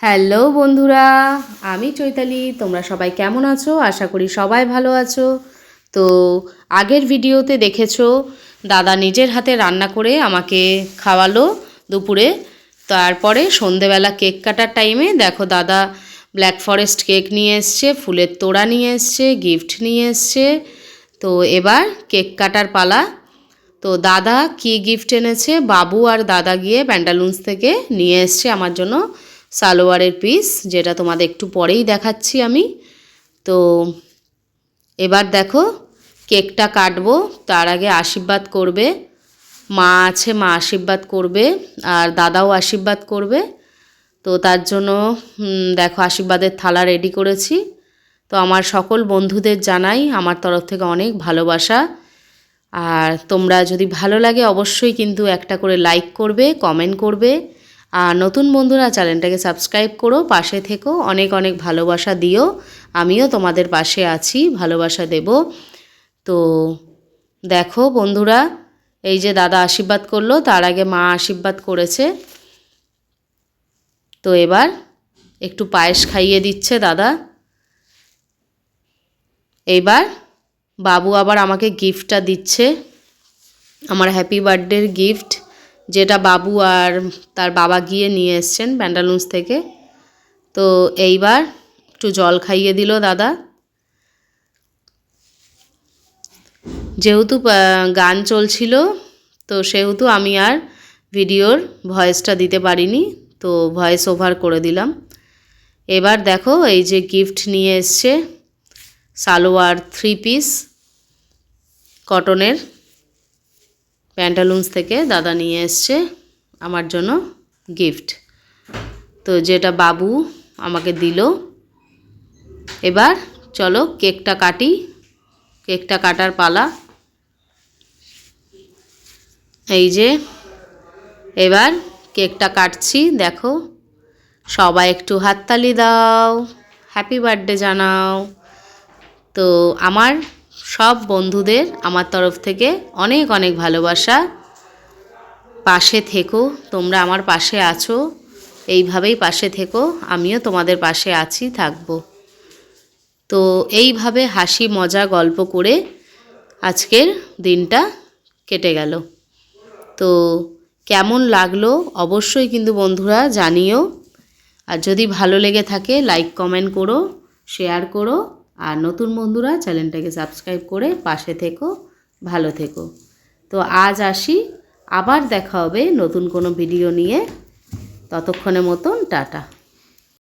Hello বন্ধুরা, আমি চৈতালি। তোমরা সবাই কেমন আছো? আশা করি সবাই ভালো আছো। তো আগের ভিডিওতে দেখেছো দাদা নিজের হাতে রান্না করে আমাকে খাওয়ালো দুপুরে। তারপরে সন্ধেবেলা কেক কাটার টাইমে দেখো দাদা ব্ল্যাক ফরেস্ট কেক নিয়ে এসছে, ফুলের তোড়া নিয়ে এসছে, গিফট নিয়ে এসছে। তো এবার কেক কাটার পালা। তো দাদা কি গিফট এনেছে, বাবু আর দাদা গিয়ে প্যান্টালুন্স থেকে নিয়ে এসছে আমার জন্য সালোয়ারের পিস, যেটা তোমাদের একটু পরেই দেখাচ্ছি আমি। তো এবার দেখো কেকটা কাটবো, তার আগে আশীর্বাদ করবে। মা আছে, মা আশীর্বাদ করবে আর দাদাও আশীর্বাদ করবে। তো তার জন্য দেখো আশীর্বাদের থালা রেডি করেছি। তো আমার সকল বন্ধুদের জানাই আমার তরফ থেকে অনেক ভালোবাসা। আর তোমরা যদি ভালো লাগে অবশ্যই কিন্তু একটা করে লাইক করবে, কমেন্ট করবে। আর নতুন বন্ধুরা চ্যানেলটাকে সাবস্ক্রাইব করো, পাশে থেকো, অনেক অনেক ভালোবাসা দিও। আমিও তোমাদের পাশে আছি, ভালোবাসা দেব। তো দেখো বন্ধুরা, এই যে দাদা আশীর্বাদ করলো, তার আগে মা আশীর্বাদ করেছে। তো এবার একটু পায়েস খাইয়ে দিচ্ছে দাদা। এইবার বাবু আবার আমাকে গিফটটা দিচ্ছে, আমার হ্যাপি বার্থডের গিফট, যেটা বাবু আর তার বাবা গিয়ে নিয়ে এসছেন প্যান্টালুন্স থেকে। তো এইবার একটু জল খাইয়ে দিল দাদা। যেহেতু গান চলছিল তো সেহেতু আমি আর ভিডিওর ভয়েসটা দিতে পারিনি, তো ভয়েস ওভার করে দিলাম। এবার দেখো এই যে গিফট নিয়ে এসছে সালোয়ার 3 পিস কটনের, প্যান্টালুন্স থেকে দাদা নিয়ে এসছে আমার জন্য গিফট। তো যেটা বাবু আমাকে দিল। এবার চলো কেকটা কাটি, কেকটা কাটার পালা। এই যে এবার কেকটা কাটছি, দেখো সবাই একটু হাততালি দাও, হ্যাপি বার্থডে জানাও। তো আমার সব বন্ধুদের আমার তরফ থেকে অনেক অনেক ভালোবাসা। পাশে থেকো, তোমরা আমার পাশে আছো, এইভাবেই পাশে থেকো, আমিও তোমাদের পাশে আছি, থাকবো। তো এইভাবে হাসি মজা গল্প করে আজকের দিনটা কেটে গেল। তো কেমন লাগলো অবশ্যই কিন্তু বন্ধুরা জানিও। আর যদি ভালো লেগে থাকে লাইক কমেন্ট করো, শেয়ার করো। আর নতুন বন্ধুরা চ্যানেলটাকে সাবস্ক্রাইব করে পাশে থেকো, ভালো থেকো। তো আজ আসি, আবার দেখা হবে নতুন কোনো ভিডিও নিয়ে। ততক্ষণের মতন টাটা।